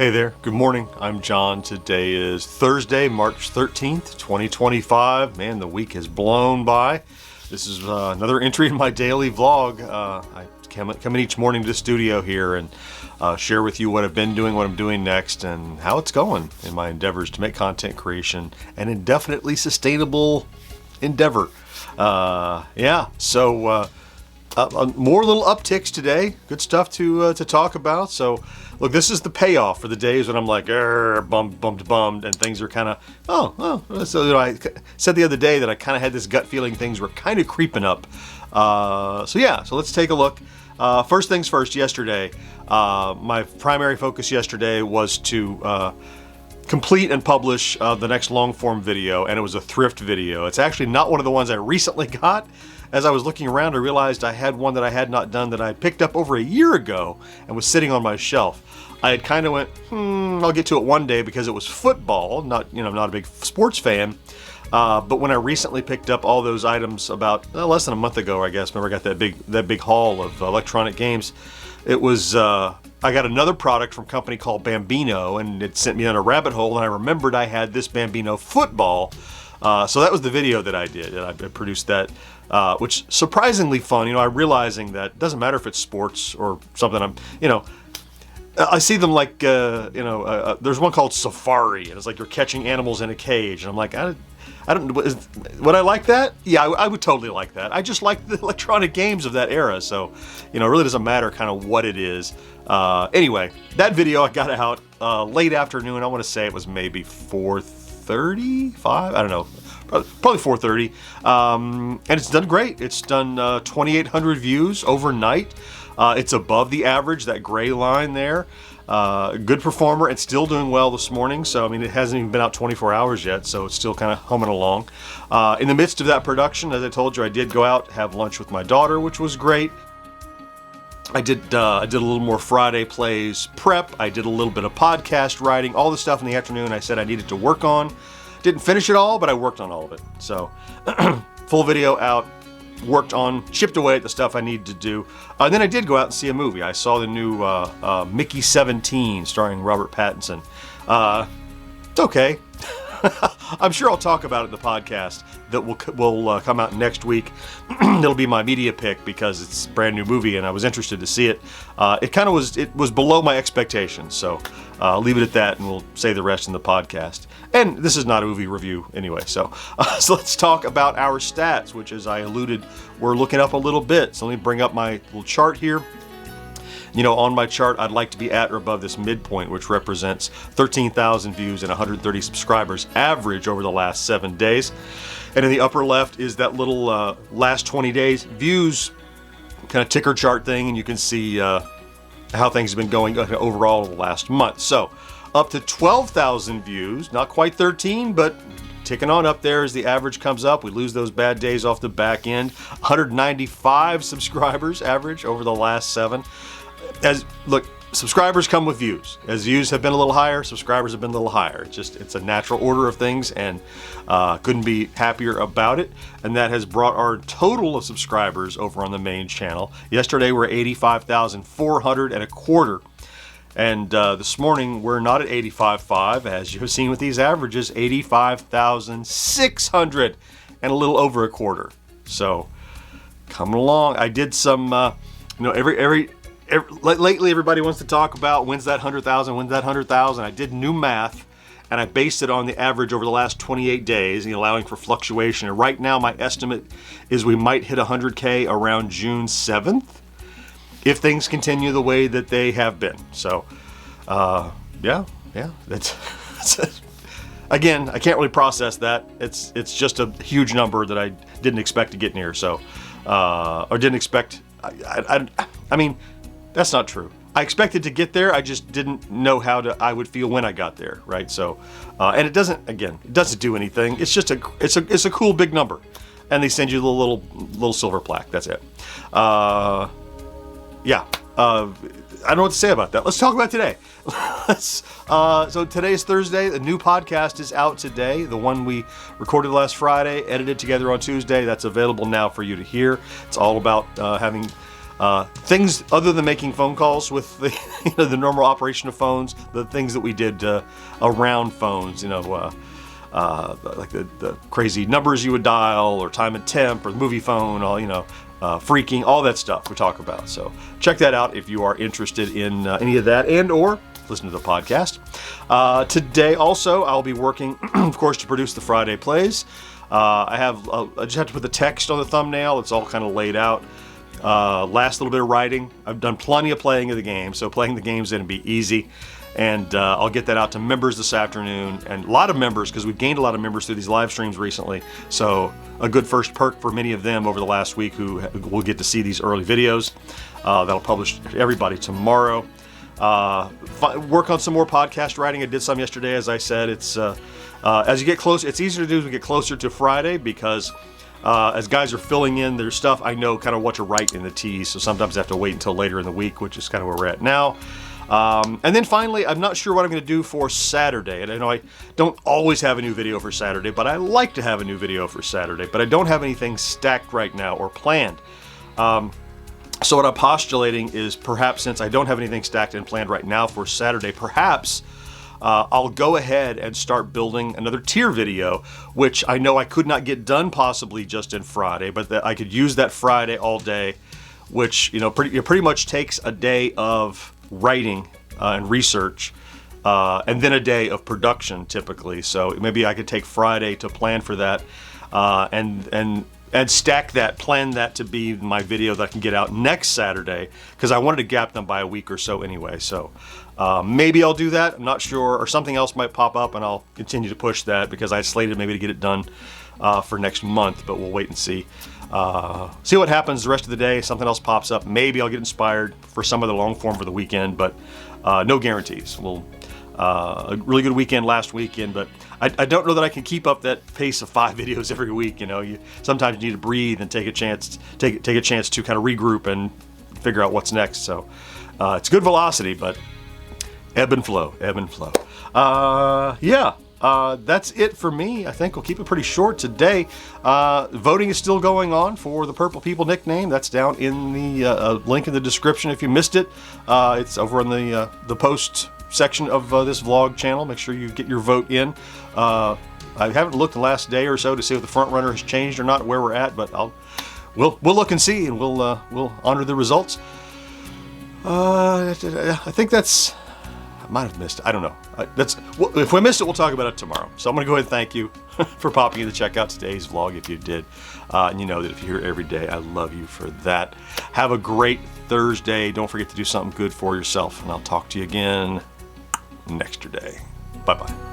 Hey there, good morning. I'm John. Today is Thursday, March 13th, 2025. Man, the week has blown by. This is another entry in my daily vlog. I come in each morning to the studio here and share with you what I've been doing, what I'm doing next, and how it's going in my endeavors to make content creation an indefinitely sustainable endeavor. More little upticks today. Good stuff to talk about. So, look, this is the payoff for the days when I'm like, bummed, and things are kind of, So, I said the other day that I kind of had this gut feeling things were kind of creeping up. So let's take a look. First things first, yesterday, my primary focus yesterday was to complete and publish the next long form video, and it was a thrift video. It's actually not one of the ones I recently got. As I was looking around, I realized I had one that I had not done that I picked up over a year ago and was sitting on my shelf. I had kind of went, I'll get to it one day because it was football, not a big sports fan. But when I recently picked up all those items about less than a month ago, I guess, remember I got that big haul of electronic games. It was, I got another product from a company called Bambino, and it sent me on a rabbit hole, and I remembered I had this Bambino football. So that was the video that I did, and I produced that, which surprisingly fun. I'm realizing that it doesn't matter if it's sports or something. I see them like, there's one called Safari, and it's like you're catching animals in a cage, and I'm like, I don't. Would I like that? Yeah, I would totally like that. I just like the electronic games of that era, so it really doesn't matter kind of what it is. Anyway, that video I got out late afternoon. I want to say it was maybe 4:35. I don't know, probably 4:30. And it's done great. It's done 2,800 views overnight. It's above the average, that gray line there. Good performer and still doing well this morning. So, it hasn't even been out 24 hours yet, so it's still kind of humming along. In the midst of that production, as I told you, I did go out, have lunch with my daughter, which was great. I did a little more Friday plays prep. I did a little bit of podcast writing, all the stuff in the afternoon I said I needed to work on. Didn't finish it all, but I worked on all of it. So, full video out. Worked on, chipped away at the stuff I needed to do. Then I did go out and see a movie. I saw the new Mickey 17 starring Robert Pattinson. It's okay. I'm sure I'll talk about it in the podcast that will come out next week. It'll be my media pick because it's a brand new movie and I was interested to see it. It was below my expectations, so I'll leave it at that and we'll say the rest in the podcast. And this is not a movie review anyway, so let's talk about our stats, which, as I alluded, we're looking up a little bit. So let me bring up my little chart here. On my chart, I'd like to be at or above this midpoint, which represents 13,000 views and 130 subscribers average over the last 7 days. And in the upper left is that little last 20 days views kind of ticker chart thing, and you can see how things have been going overall the last month. So up to 12,000 views, not quite 13, but ticking on up there as the average comes up. We lose those bad days off the back end. 195 subscribers average over the last 7. Subscribers come with views. As views have been a little higher, subscribers have been a little higher. It's a natural order of things, and couldn't be happier about it. And that has brought our total of subscribers over on the main channel. Yesterday we're 85,400 and a quarter. And this morning we're not at 85.5, as you have seen with these averages, 85,600 and a little over a quarter. So coming along. I did some, lately everybody wants to talk about when's that 100,000. I did new math and I based it on the average over the last 28 days, allowing for fluctuation. And right now my estimate is we might hit 100K around June 7th. If things continue the way that they have been. So, that's again, I can't really process that. It's just a huge number that I didn't expect to get near. So, or didn't expect. That's not true. I expected to get there. I just didn't know how I would feel when I got there, right? So, and it doesn't do anything. It's just it's a cool big number, and they send you the little silver plaque. That's it. I don't know what to say about that. Let's talk about today. So today is Thursday. The new podcast is out today. The one we recorded last Friday, edited together on Tuesday. That's available now for you to hear. It's all about having things other than making phone calls with the, the normal operation of phones, the things that we did around phones, like the crazy numbers you would dial, or time and temp, or the movie phone, all, freaking, all that stuff we talk about. So check that out if you are interested in any of that, and or listen to the podcast. Today also I'll be working, of course, to produce the Friday plays. I just have to put the text on the thumbnail. It's all kind of laid out. Last little bit of writing. I've done plenty of playing of the game, so playing the game's going to be easy. And I'll get that out to members this afternoon, and a lot of members, because we've gained a lot of members through these live streams recently. So a good first perk for many of them over the last week who will get to see these early videos. That'll publish to everybody tomorrow. Work on some more podcast writing. I did some yesterday, as I said. It's as you get closer, it's easier to do as we get closer to Friday, because as guys are filling in their stuff, I know kind of what to write in the tease. So sometimes I have to wait until later in the week, which is kind of where we're at now. And then finally, I'm not sure what I'm going to do for Saturday. And I know I don't always have a new video for Saturday, but I like to have a new video for Saturday. But I don't have anything stacked right now or planned. So what I'm postulating is, perhaps since I don't have anything stacked and planned right now for Saturday, perhaps I'll go ahead and start building another tier video, which I know I could not get done possibly just in Friday, but that I could use that Friday all day, which it pretty much takes a day of writing and research, and then a day of production typically. So maybe I could take Friday to plan for that, and stack that, plan that to be my video that I can get out next Saturday, because I wanted to gap them by a week or so anyway. So maybe I'll do that. I'm not sure, or something else might pop up, and I'll continue to push that, because I slated maybe to get it done for next month, but we'll wait and see. See what happens the rest of the day. Something else pops up. Maybe I'll get inspired for some of the long form for the weekend, but no guarantees. A really good weekend last weekend, but I don't know that I can keep up that pace of 5 videos every week. You sometimes need to breathe and take a chance to kind of regroup and figure out what's next. So it's good velocity, but ebb and flow. That's it for me. I think we'll keep it pretty short today. Voting is still going on for the Purple People nickname. That's down in the link in the description if you missed it. It's over in the post section of this vlog channel. Make sure you get your vote in. I haven't looked the last day or so to see if the front runner has changed or not, where we're at, but we'll look and see, and we'll honor the results. I think that's. I might have missed it. I don't know. If we missed it, we'll talk about it tomorrow. So I'm going to go ahead and thank you for popping in to check out today's vlog if you did. And you know that if you're here every day, I love you for that. Have a great Thursday. Don't forget to do something good for yourself. And I'll talk to you again next day. Bye-bye.